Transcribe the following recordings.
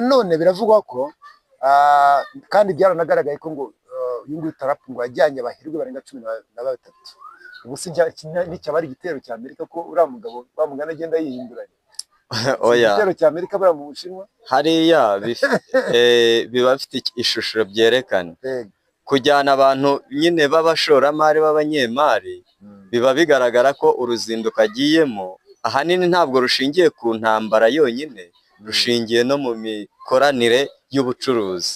none biravugwa ko kandi byaranagaragaye ko ngo uyu nguyu Trump ngo yajyanye abahirwe barenga 13 ubu si n'icyaba ari igitero cya Amerika ko uriya mugabo bamugana agenda yihinduranya oya igitero cya Amerika bari mu Bushinwa hariya biba bifite ishusho byerekana kujyana abantu nyine b'abashoramari b'abanyemari biba bigaragara ko uruzinduko agiyemo ahanini ntabwo rushingiye ku ntambara yonyine rushingiye no mu mikoranire y'ubucuruzi.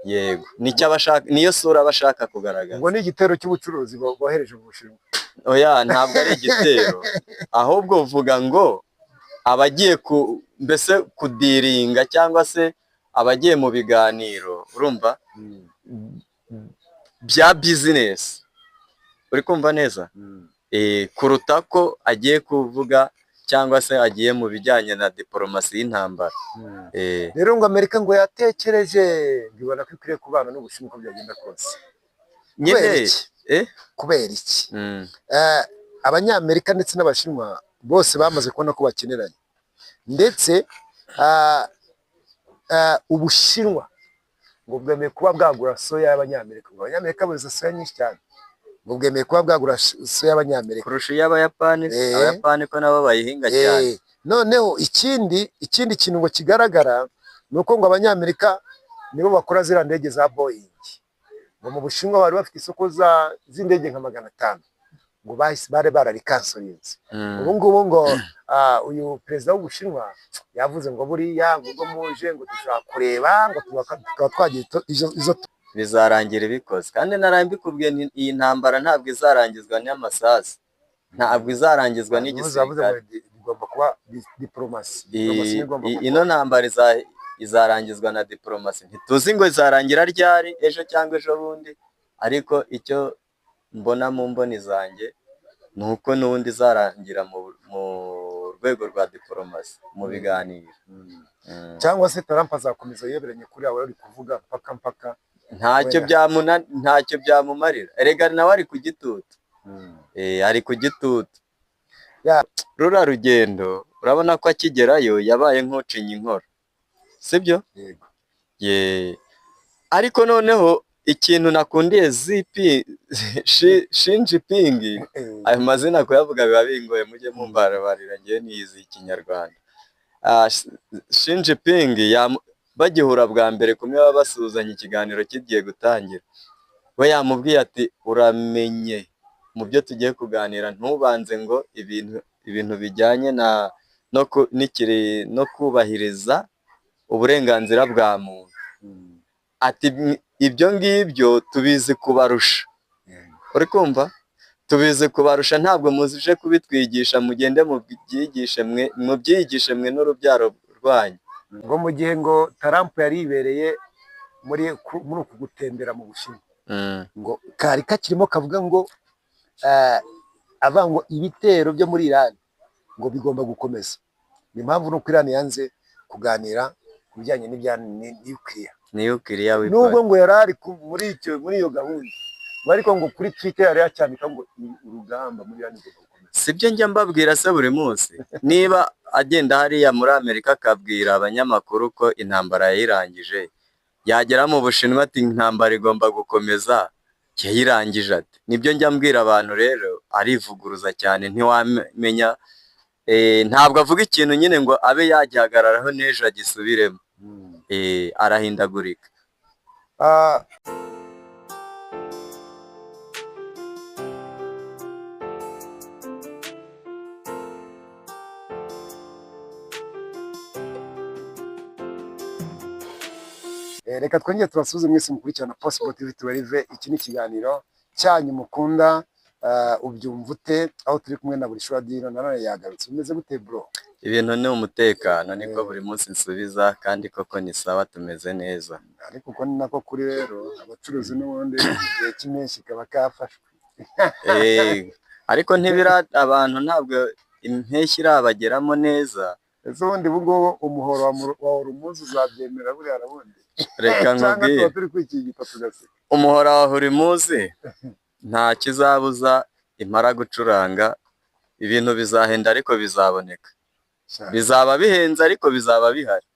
Yego nicyo abashaka, niyo sura bashaka kugaragaza. Ngo ni igitero cy'ubucuruzi bohereje mu Bushinwa. Oya ntabwo ari igitero ahubwo uvuga ngo abagiye mbese kudiringa cyangwa se abagiye mu biganiro urumva bya business uri kumva neza kuruta ko agiye kuvuga cyangwa se agiye mu bijyanye na diplomasi y'intambara. Rero ngo Amerika ngo yatekereje bibona ko ikwiriye kubana n'Ubushinwa uko byagenda kose. Nyine kubera iki abanyamerika ndetse n'Abashinwa bose bamaze kubona ko bakeneranye ndetse Ubushinwa ngo bwemeye kuba bwagura soya y'Abanyamerika. Ngo Abanyamerika baza soya nyinshi cyane ngo bwemeye kuba bwagura soya y'Abanyamerika kurusha y'Abayapani. Abayapani ko nabo bayihinga cyane. Noneho ikindi kintu ngo kigaragara nuko ngo Abanyamerika nibo bakora zira ndege za Boeing. Ngo mu Bushinwa bari bafite isoko z'indege nka 500 ngo bare bararikansorinze. Ubu ngubu ngo uyu perezida w'Ubushinwa yavuze ngo buriya ngo muje ngo dushaka kureba ngo tukaba twagiye izo bizarangira bikoze. Kandi narambikubwiye iyi ntambara ntabwo izarangizwa n'amasasu, ntabwo izarangizwa n'igisirikare, bigomba kuba diplomasi. Ino ntambara izarangizwa na diplomasi. Ntituzi ngo izarangira ryari, ejo cyangwa ejo bundi, ariko icyo mbona mu mboni zanjye ni uko n'ubundi izarangira mu rwego rwa diplomasi mu biganiro. Cyangwa se Trump azakomeza yeberanye kuri abo ari kuvuga mpaka ntacyo byamumarira. Erega nawe ari ku gitutu. Ari ku gitutu. Rura rugendo urabona ko akigerayo yabaye nk'ucinya inkoro, sibyo? Yego. Ariko noneho ikintu nakundiye Xi Jinping, ayo mazina kuyavuga biba bingoye, mujye mumbarira ngiye niyizi ikinyarwanda. Xi Jinping bagihura bwa mbere kumwe baba basuzanya ikiganiro kigiye gutangira, we yamubwiye ati uramenye mu byo tugiye kuganira ntubanze ngo ibintu bijyanye no kubahiriza uburenganzira bwa muntu, ati ibyo ngibyo tubizi kubarusha. Uri kumva? Tubizi kubarusha, ntabwo muzije kubitwigisha, mugende mubyigishe mwe n'urubyaro rwanyu. Ngo mu gihe ngo Trump yari ibereye muri uku gutembera mu Bushinwa, ngo kari kakirimo kavuga ngo ngo ibitero byo muri Iran ngo bigomba gukomeza. Ni impamvu nuko Iran yanze kuganira ku bijyanye n'ibya nuclear. Nubwo ngo yarari muri iyo gahunda, ariko ngo kuri Twitter yari yacyandika ngo urugamba muri Iran rugomba gukomeza. Sibyo njya mbabwira se buri munsi. Niba agenda hariya muri Amerika akabwira abanyamakuru ko intambara yayirangije, yagera mu Bushinwa ati intambara igomba gukomeza, yayirangije ati. Nibyo njya mbwira abantu rero, arivuguruza cyane, ntiwamenya ntabwo avuga ikintu nyine ngo abe yagihagararaho n'ejo agisubiremo. Arahindagurika. Reka twongere tubasubize mwese mukurikirana Possible TV Tuwerive. Iki ni ikiganiro cyanyu mukunda, ubyumva ute? Aho turi kumwe na Burishwa Dino, nanone yagarutse. Umeze gute bro? Ibintu ni umutekano, niko buri munsi nsubiza, kandi koko ni sawa, tumeze neza. Ariko uko ni nako kuri rero abacuruzi n'ubundi igihe cy'impeshyi kaba kafashwe. Ariko abantu ntabwo impeshyi irabageramo neza. Ese ubundi ubwo umuhoro wa Hormuz uzabyemera buriya arabundi? Reka nkubwire, umuhora wa Hormuz nta kizabuza impara gucuranga. Ibintu bizahenda ariko bizaboneka. Bizaba bihenze ariko bizaba bihari.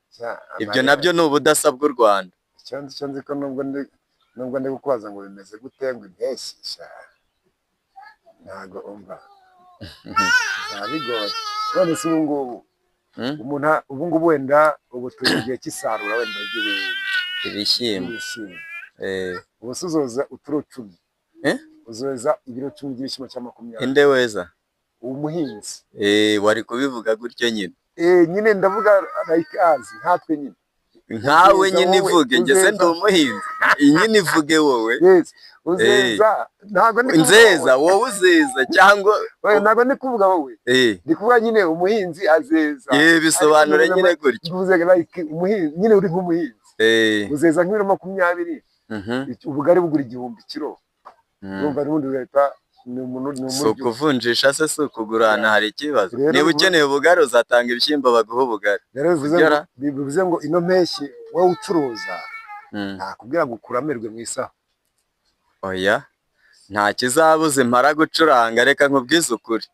ibyo nabyo ni ubudasa bw'u Rwanda. icyo nzi ko nubwo ndi kukubaza ngo bimeze gute ngo impeshyi ntago umva bigoye. none se ubu ngubu wenda ubu turi mu gihe cy'isarura wenda ibishyimbo. ubu se uzoza uturo 10 uzoza ibiro 10 by'ibishyimbo cya 20. inde weza umuhinzi wari kubivuga gutyo nyine. nyine ndavuga like azi nkatwe nyine nkawe nyine ivuge njye se ndi umuhinzi nyine ivuge wowe. uzeza ntago ndi nzeza wowe uzeza cyangwa ntago ndi kuvuga wowe ndi kuvuga nyine umuhinzi azeza. bisobanure nyine gutyo. uvuze like umuhinzi nyine uri nk'umuhinzi uzeza nk'ibiro 20 ubugari bugura 1000 kilo. urumva n'ubundi leta ni umuntu si ukuvunjisha se si ukugurana hari ikibazo. niba ukeneye ubugari uzatanga ibishyimbo baguha ubugari. bivuze ngo ino mpeshyi wowe ucuruza nakubwira ngo ukuramerwe mu isaha. oya nta kizabuze mpara gucuranga reka nkubwize ukuri.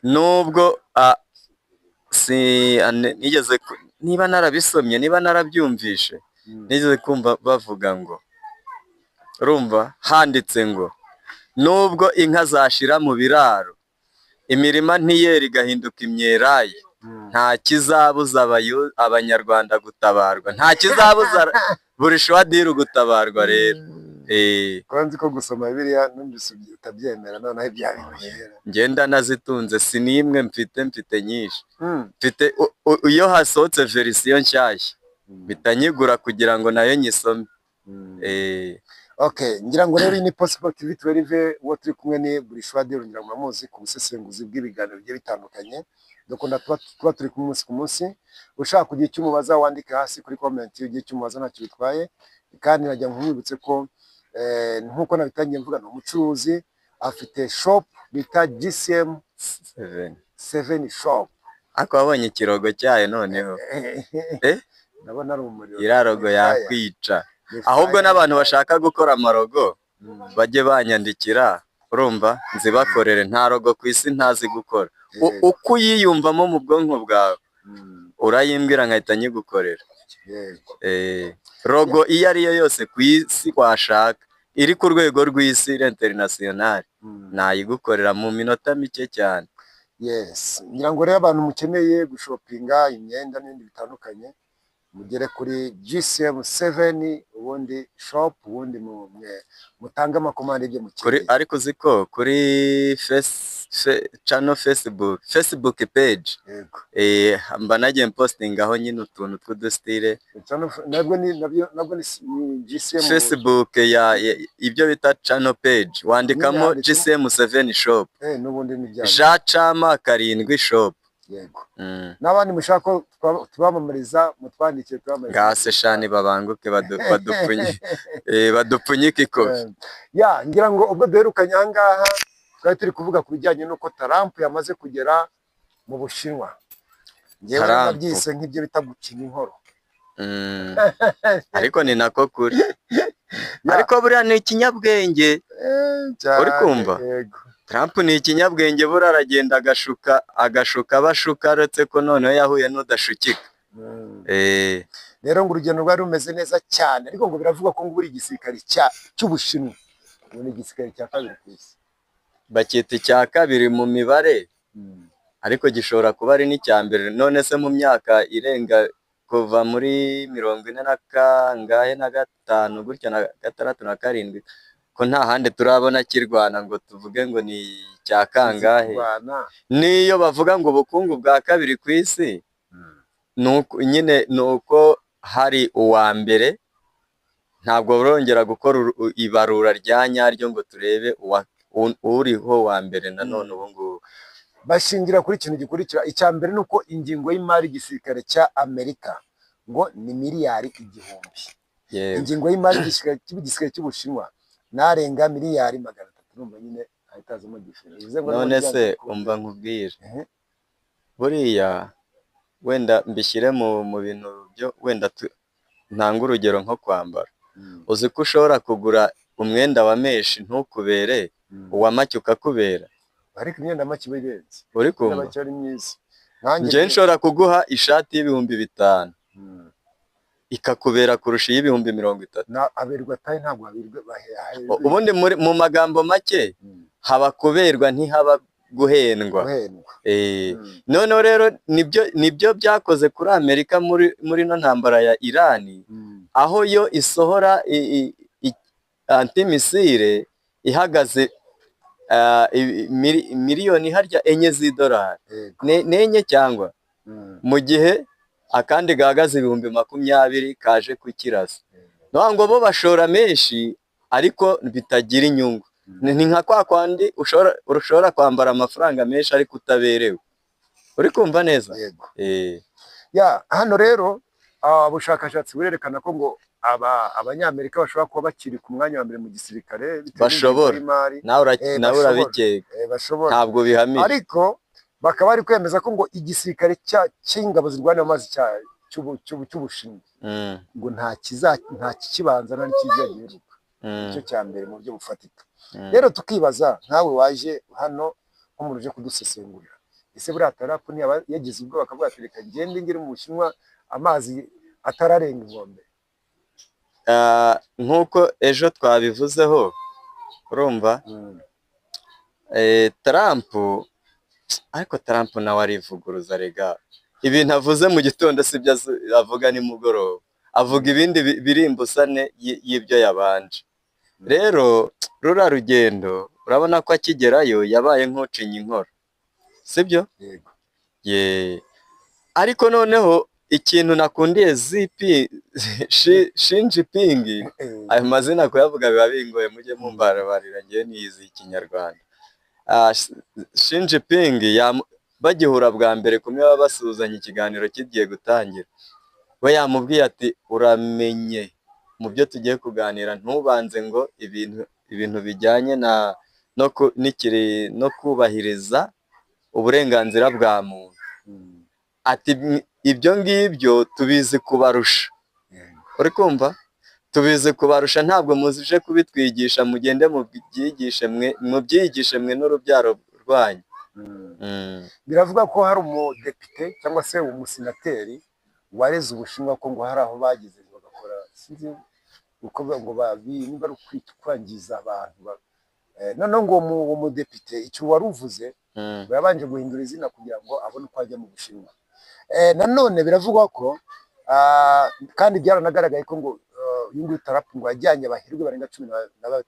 nubwo nigeze niba narabisomye niba narabyumvishe nigeze kumva bavuga ngo urumva handitse ngo nubwo inka zashira mu biraro imirima ntiyera igahinduka imyelayi nta kizabuza abanyarwanda gutabarwa. nta kizabuza buri shwadiri gutabarwa rero. kwanzi ko gusoma Bibiliya numvise utabyemera noneho ibyabintu ngenda nazitunze si nimwe mfite nyinshi. mfite iyo hasohotse verisiyo nshyashya bitanyigura kugira ngo nayo nyisome. Okay, ngira ngo rero ni Possible TV 12 uwo turi kumwe ni buri shwadiri ngira ngo muramuzi ku busesenguzi bw'ibiganiro bigiye bitandukanye. dukunda tuba turi ku munsi ku munsi. ushaka kugira icyo umubaza wandike hasi kuri comment ugiye icyo umubaza ntacyo bitwaye. kandi najya nkumwibutse ko nkuko nabitangiye mvuga no umucuruzi afite shop bita GCM 7 shop. ako wabonye ikirogo cyayo noneho ndabona ari umuriro irarogo yakwica. ahubwo n'abantu bashaka gukora amarogo bajye banyandikira urumva nzibakorere. nta rogo ku isi ntazi gukora. uko uyiyumvamo mu bwonko bwawe urayimbwira nkahita nyigukorera. rogo iyo ariyo yose ku isi washaka iri ku rwego rw'isi international nayigukorera mu minota mike cyane. ngira ngo rero abantu mukeneye gushopinga imyenda n'ibindi bitandukanye mugere kuri GCM 7 ubundi shop ubundi mutange amakomande ibyo mukeneye. ariko ziko kuri channel Facebook page mba nagiye posting aho nyine utuntu tw'udustyle. nabwo ni GCM Facebook ibyo bita channel page wandikamo GCM 7 shop n'ubundi ni bya Jacama 7 shop. n'abandi mushaka tubamamariza mutwandikire gase shani babanguke badupfunyike ikofi. ngira ngo ubwo duherukanye aha ngaha twari turi kuvuga ku bijyanye n'uko Trump yamaze kugera mu Bushinwa. ngewe nabyise nk'ibyo bita gukina inkoro. ariko ni nako kuri. ariko buriya ni ikinyabwenge uri kumva. Trump ni ikinyabwenge buriya aragenda agashuka abashuka uretse ko noneho yahuye n'udashukika. rero ngo urugendo rwari rumeze neza cyane ariko ngo biravugwa ko ngo buri gisirikare cy'Ubushinwa ni igisirikare cya kabiri ku isi. bakita icya kabiri mu mibare ariko gishobora kuba ari n'icya mbere. none se mu myaka irenga kuva muri 45 gutya na 6 na 7 ko nta handi turabona kirwana ngo tuvuge ngo ni cya kangahe. niyo bavuga ngo ubukungu bwa kabiri ku isi nyine nuko hari uwa mbere ntabwo burongera gukora ibarura rya nyaryo ngo turebe uriho wa mbere nanone ubu ngubu. bashingira kuri ikintu gikurikira. icya mbere nuko ingingo y'imari igisirikare cya Amerika ngo ni miliyari 1000. ingingo y'imari igisirikare cy'Ubushinwa narenga miliyari 300. urumva nyine ahitazamo gifire. none se umva nkubwire buriya wenda mbishyire mu bintu byo wenda ntanga urugero nko kwambara. uzi ko ushobora kugura umwenda wa meshi ntukubere uwa make ukakubera. ariko imyenda make ibenze uri kumva ari myiza. nje nshobora kuguha ishati y'ibihumbi 5 ikakubera kurusha iy'ibihumbi 30. Aberwa tayi ntabwo abirwe Ubundi mu magambo make haba kuberwa ntihaba guhendwa. Noneho rero nibyo byakoze kuri Amerika muri no ntambara ya Irani, aho yo isohora antimisile ihagaze miliyoni harya 4 z'idolari, n'enye cyangwa mu gihe akandi gahagaze 20,000 kaje kukirasa. Ngo bo bashora menshi ariko bitagira inyungu. Ni nka kwa kwandi ushobora kwambara amafaranga menshi ariko utaberewe. Uri kumva neza? Hano rero ubushakashatsi burerekana ko ngo abanyamerika bashobora kuba bakiri ku mwanya wa mbere mu gisirikare, bashobora nawe urabikeka, ntabwo bihamije, ariko bakaba bari kwemeza ko ngo igisirikare cy'ingabo zirwanira mu mazi cy'Ubushinwa ngo nta kikibanza nta n'ikizagiheruka. Nicyo cya mbere mu buryo bufatika. Rero tukibaza, nkawe waje hano nk'umuntu uje kudusesengurira, ese buriya tarapu ntiyaba yagize ubwo bakavuga ati reka ngende ngere mu Bushinwa amazi atararenga inkombe? Nk'uko ejo twabivuzeho, urumva Trump, ariko Trump nawe arivuguruza rega, ibintu avuze mu gitondo sibyo avuga nimugoroba, avuga ibindi birimbusane y'ibyo yabanje. Rero rura rugendo urabona ko akigerayo yabaye nk'ucinya inkoro, sibyo? Ariko noneho ikintu nakundiye Xi Jinping, ayo mazina kuyavuga biba bingoye, mujye mumbarabarira ngiye niyizi ikinyarwanda. Xi Jinping bagihura bwa mbere kumwe baba basuzanya ikiganiro kigiye gutangira, we yamubwiye ati uramenye mu byo tugiye kuganira ntubanze ngo ibintu bijyanye no kubahiriza uburenganzira bwa muntu, ati ibyo ngibyo tubizi kubarusha. Uri kumva? Tubizi kubarusha, ntabwo muzije kubitwigisha, mugende mubyigishe mwe n'urubyaro rwanyu. Biravuga ko hari umudepite cyangwa se umusenateri wareze Ubushinwa ko ngo hari aho bagize bagakora sinzi uko ngo nimba ari kwangiza abantu. Noneho ngo uwo mudepite icyo wari uvuze yabanje guhindura izina kugira ngo abone uko ajya mu Bushinwa. Nanone biravugwa ko kandi byaranagaragaye ko ngo uyu Trump ngo yajyanye abahirwe barenga 13.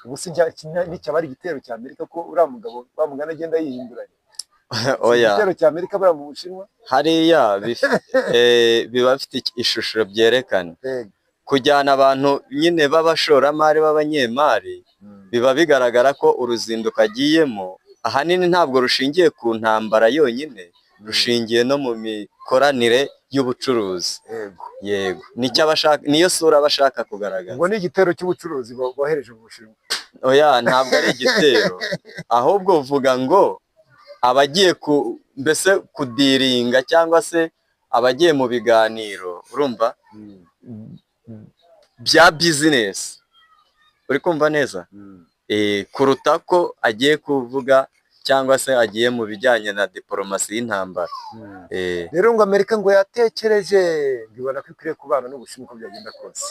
Ubu si n'icyaba ari igitero cya Amerika ko uriya mugabo bamugana agenda yihinduranya. Igitero cya Amerika bari mu Bushinwa hariya biba bifite ishusho byerekana kujyana abantu nyine b'abashoramari b'abanyemari, biba bigaragara ko uruzinduko agiyemo ahanini ntabwo rushingiye ku ntambara yonyine, rushingiye no mu mikoranire y'ubucuruzi. Yego, niyo sura bashaka kugaragaza. Ngo ni igitero cy'ubucuruzi bohereje mu Bushinwa? Ntabwo ari igitero, ahubwo uvuga ngo abagiye mbese kudiringa cyangwa se abagiye mu biganiro, urumva, bya bizinesi. Uri kumva neza? Kuruta ko agiye kuvuga cyangwa se agiye mu bijyanye na diplomasi y'intambara. Rero ngo Amerika ngo yatekereje bibona ko ikwiriye kubana n'Ubushinwa uko byagenda kose.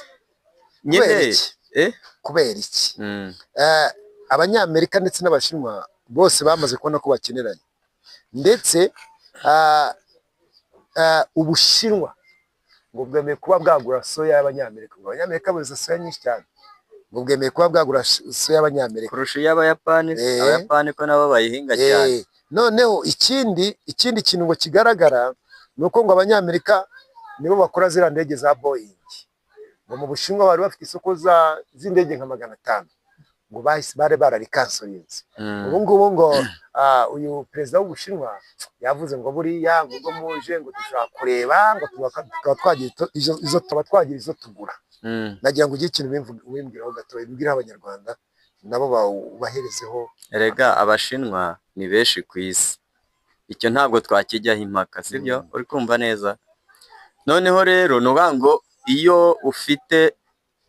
Kubera iki? Abanyamerika ndetse n'Abashinwa bose bamaze kubona ko bakeneranye, ndetse Ubushinwa ngo bwemeye kuba bwagura soya y'Abanyamerika. Ngo Abanyamerika boza soya nyinshi cyane, ngo bwemeye kuba bwagura soya y'Abanyamerika kurusha iy'Abayapani. Abayapani ko nabo bayihinga cyane. Noneho ikindi kintu ngo kigaragara ni uko ngo Abanyamerika nibo bakora ziriya ndege za Boeing. Ngo mu Bushinwa bari bafite isoko z'indege nka 500, ngo bari bararikansorize. Ubu ngubu ngo uyu perezida w'Ubushinwa yavuze ngo buriya ngo muje ngo dushaka kureba ngo tukaba twagira izo tugura. Nagira ngo ugire ikintu wimbwiraho gato, imbwira Abanyarwanda nabo baherezeho. Erega Abashinwa ni benshi ku isi, icyo ntabwo twakijyaho impaka, sibyo? Uri kumva neza? Noneho rero nuvuga ngo iyo ufite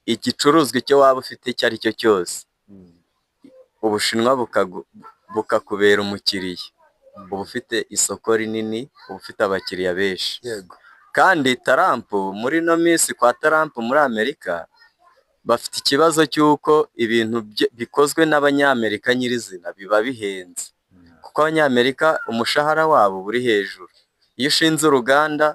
igicuruzwa icyo waba ufite icyo ari cyo cyose, Ubushinwa bukakubera umukiriya, uba ufite isoko rinini, uba ufite abakiriya benshi. kandi Trump muri ino minsi kwa Trump muri Amerika bafite ikibazo cy'uko ibintu bikozwe n'abanyamerika nyirizina biba bihenze, kuko abanyamerika umushahara wabo uri hejuru. Iyo ushinze uruganda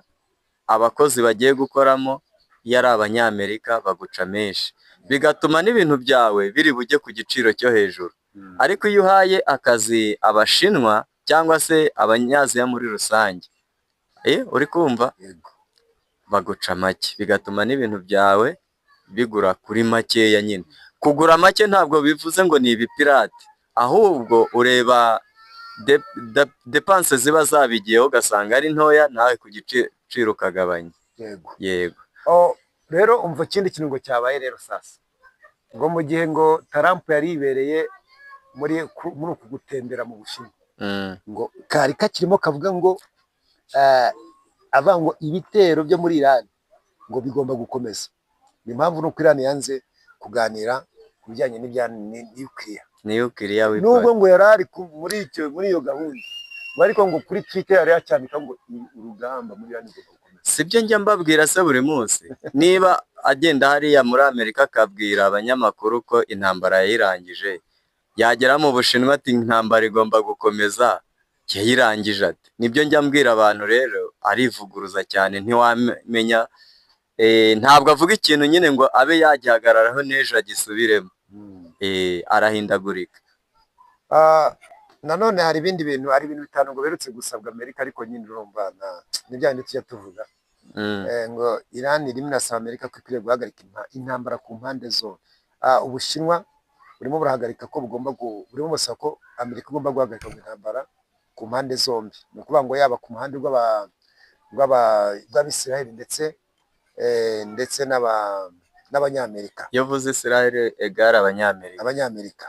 abakozi bagiye gukoramo iyo ari abanyamerika baguca menshi, bigatuma n'ibintu byawe biri bujye ku giciro cyo hejuru. Ariko iyo uhaye akazi abashinwa cyangwa se abanyaziya muri rusange, uri kumva, baguca make, bigatuma n'ibintu byawe bigura kuri makeya nyine. Kugura make ntabwo bivuze ngo ni ibipirate, ahubwo ureba depanse ziba zabigiyeho ugasanga ari ntoya, nawe ku giciro ukagabanya. Yego. Rero umva ikindi kintu ngo cyabaye rero sasa, ngo mu gihe ngo Trump yari ibereye muri uku gutembera mu Bushinwa, ngo kari kakirimo kavuga ngo avuga ngo ibitero byo muri Iran ngo bigomba gukomeza. Ni impamvu nuko Iran yanze kuganira ku bijyanye n'ibya nukiliya, nubwo ngo yari ari muri iyo gahunda, ariko ngo kuri Twitter yari yacyandika ngo urugamba muri Iran rugomba gukomeza. Sibyo njya mbabwira se buri munsi, niba agenda hariya muri Amerika akabwira abanyamakuru ko intambara yayirangije, yagera mu Bushinwa ati intambara igomba gukomeza, yayirangije ati. Nibyo njya mbwira abantu rero, arivuguruza cyane, ntiwamenya, ntabwo avuga ikintu nyine ngo abe yagihagararaho n'ejo agisubiremo, arahindagurika. Nanone hari ibindi bintu, hari ibintu bitanu ngo berutse gusabwa Amerika, ariko nyine urumva n'ibya tujya tuvuga ngo Iran irimo irasaba Amerika ko ikwiriye guhagarika intambara ku mpande zose. Ubushinwa burimo burahagarika ko burimo busaba ko Amerika igomba guhagarika intambara ku mpande zombi. Ni ukuvuga ngo yaba ku muhanda rw'Abisiraheli ndetse n'abanyamerika. Iyo uvuze Israel egara abanyamerika.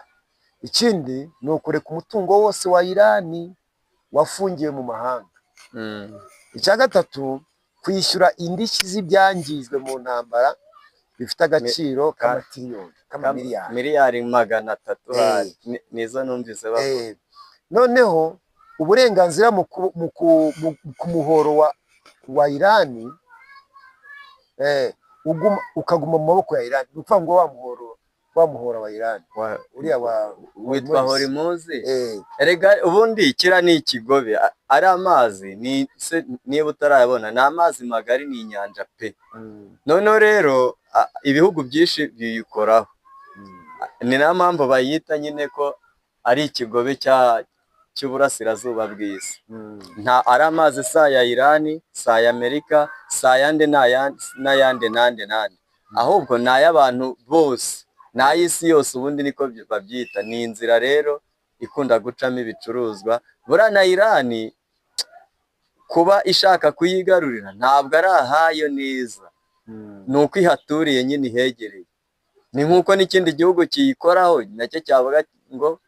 Ikindi ni ukureka umutungo wose wa Iran wafungiwe mu mahanga. Icya gatatu, kwishyura indishyi z'ibyangijwe mu ntambara bifite agaciro miliyari 300. Nizo numvise bavuga. Noneho uburenganzira ku muhoro wa Iran ukaguma mu maboko ya Iran. Ni ukuvuga ngo wa muhora wa Iran uriya witwa Horimuzi. Erega ubundi kira ni ikigobe, ari amazi, niba utarayabona, ni amazi magari, ni inyanja pe. Noneho rero ibihugu byinshi biyikoraho, ni nayo mpamvu bayita nyine ko ari ikigobe cy'uburasirazuba bw'isi. Nta ari amazi sa ya Iran, sa ya Amerika, sa yande n'ayandi n'andi, ahubwo ni ay'abantu bose, n'ay'isi yose. Ubundi niko babyita. Ni inzira rero ikunda gucamo ibicuruzwa. Buriya na Iran kuba ishaka kuyigarurira ntabwo ari ahayo neza, ni uko ihaturiye nyine ihegereye. Ni nk'uko n'ikindi gihugu kiyikoraho nacyo cyavuga ngo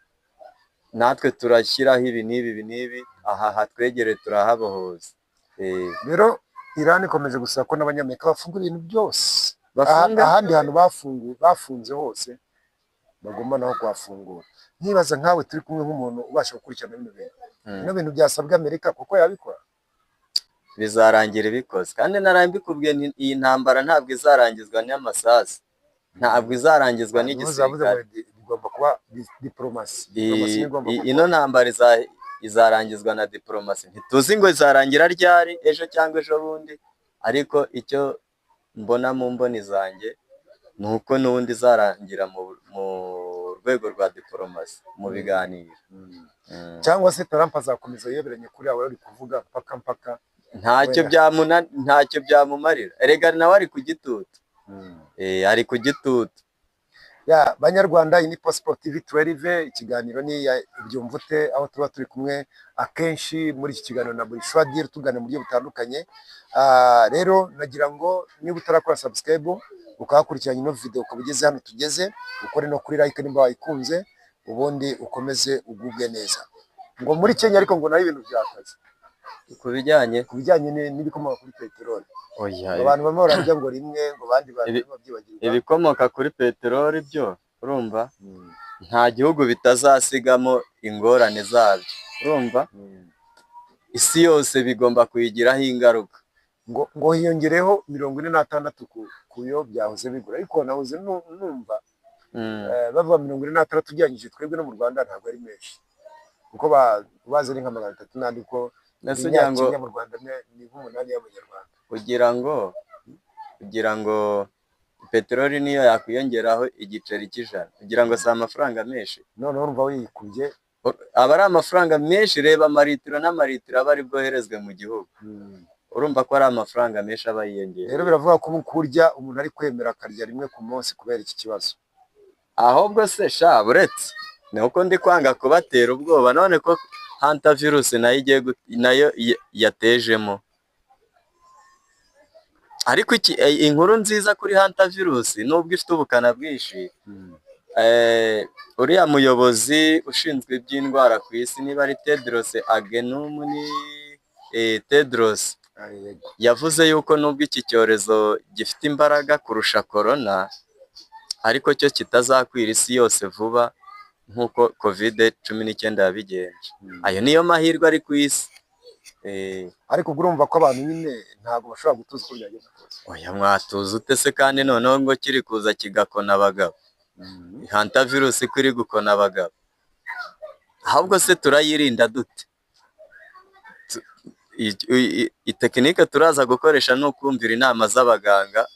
natwe turashyiraho ibi n'ibi, aha hatwegereye turahabohoza. Rero Iran ikomeje gusaba ko n'abanyamerika bafungura ibintu byose, ahandi hantu bafunze hose bagomba naho kuhafungura. Nkibaza nkawe turi kumwe nk'umuntu ubasha gukurikirana bino bintu byasabwa Amerika, kuko yabikora bizarangira ibikoze. Kandi narambikubwiye, iyi ntambara ntabwo izarangizwa n'amasasu, ntabwo izarangizwa n'igisirikare, bigomba kuba diplomasi. Ino ntambara izarangizwa na diplomasi. Ntituzi ngo izarangira ryari, ejo cyangwa ejo bundi, ariko icyo mbona mu mboni zanjye ni uko n'ubundi izarangira mu rwego rwa diplomasi, mu biganiro. Cyangwa se Trump azakomeza yeberanye kuri abo uri kuvuga mpaka ntacyo byamumarira. Erega nawe ari ku gitutu. Ari ku gitutu. Banyarwanda, iyi ni Sport TV 12, ikiganiro ni Ibyumvute, aho tuba turi kumwe akenshi muri iki kiganiro na buri shwadire tugana mu buryo butandukanye. Rero nagira ngo niba utarakora subscribe ukahakurikirana ino video ukaba ugeze hano tugeze, ukore no kuri like nimba wayikunze, ubundi ukomeze ugubwe neza. Ngo muri Kenya ariko ngo nayo ibintu byakaze ku bijyanye n'ibikomoka kuri peteroli. Oya, abantu bamwe bararya ngo rimwe, ngo bandi babyibagirwa. Ibikomoka kuri peteroli byo urumva nta gihugu bitazasigamo ingorane zabyo, urumva isi yose bigomba kuyigiraho ingaruka. ngo hiyongereho 46 ku yo byahoze bigura, ariko nahoze numva bavuga 46 ugereranyije twebwe no mu Rwanda ntabwo ari menshi, kuko bazi ari nka 300 n'andi ko Kenya mu Rwanda ni nk'umunani y'Abanyarwanda. kugira ngo peteroli niyo yakwiyongeraho igiceri cy'ijana, kugira ngo si amafaranga menshi, noneho urumva wikubye aba ari amafaranga menshi. Reba amaritiro n'amaritiro aba ari bwoherezwe mu gihugu, urumva ko ari amafaranga menshi aba yiyongera. Rero biravuga ko kurya umuntu ari kwemera akarya rimwe ku munsi kubera iki kibazo. Ahubwo se sha buretse ni uko ndi kwanga kubatera ubwoba, none ko hantavirus nayo yatejemo. Ariko inkuru nziza kuri hantavirus nubwo ifite ubukana bwinshi, uriya muyobozi ushinzwe iby'indwara ku isi niba ari Tedros Adhanom Tedros yavuze yuko nubwo iki cyorezo gifite imbaraga kurusha corona, ariko cyo kitazakwira isi yose vuba nk'uko COVID-19 yabigenje. Ayo niyo mahirwe ari ku isi. Ariko urumva ko abantu nyine ntabwo bashobora gutuza uko byagenda kose. Oya, mwatuza ute se kandi noneho ngo kiri kuza kigakona abagabo? Hantavirus ko iri gukona abagabo, ahubwo se turayirinda dute? Itekinike turaza gukoresha ni ukumvira inama z'abaganga,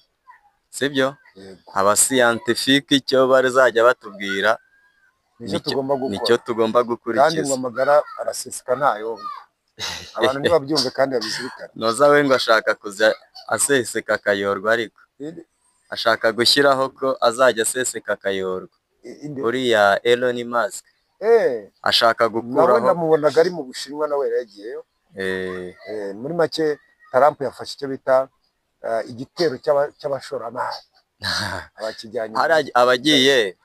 sibyo? Abasiyantifike icyo bazajya batubwira nicyo tugomba gukurikiza. Kandi ngo amagara araseseka ntayo, abantu ntibabyumve kandi babizirikana. Noza we ngo ashaka kuza aseseka akayorwa, ariko ashaka gushyiraho ko azajya aseseka akayorwa. Uriya Elon Musk ashaka gukuraho. Nawe namubonaga ari mu Bushinwa, nawe yagiyeyo. Muri make Trump yafashe icyo bita igitero cy'abashoramari abakijyanye abagiye.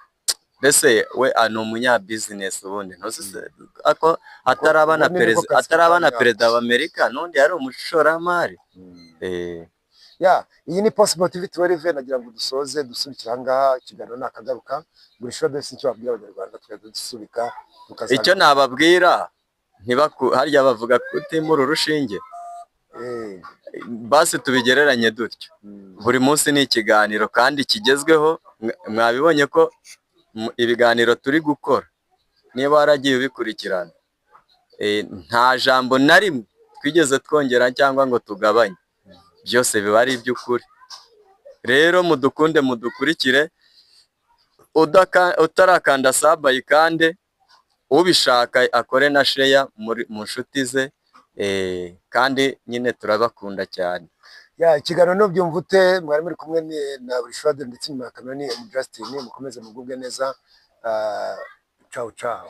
Mbese we ni umunyabizinesi ubundi ako atarabana perezida wa Amerika, n'undi yari umushoramari. Iyi ni Possible TV 12, nagira ngo dusoze dusubikira ahangaha, ikiganiro nakagaruka buri shoro desi icyo babwira Abanyarwanda tukajya dusubika. Icyo nababwira harya bavuga kutimura urushinge, basi tubigereranye dutyo. Buri munsi ni ikiganiro kandi kigezweho. Mwabibonye ko ibiganiro turi gukora, niba waragiye ubikurikirana, nta jambo na rimwe twigeze twongera cyangwa ngo tugabanye, byose biba ari iby'ukuri. Rero mudukunde, mudukurikire, utarakanda sabayi kandi ubishaka akore na share mu nshuti ze, kandi nyine turabakunda cyane. Ikiganiro n'ubyumva ute? Mwari muri kumwe na Burishwade ndetse na kamera ni Justin. Mukomeze mugubwe neza. Ciao ciao.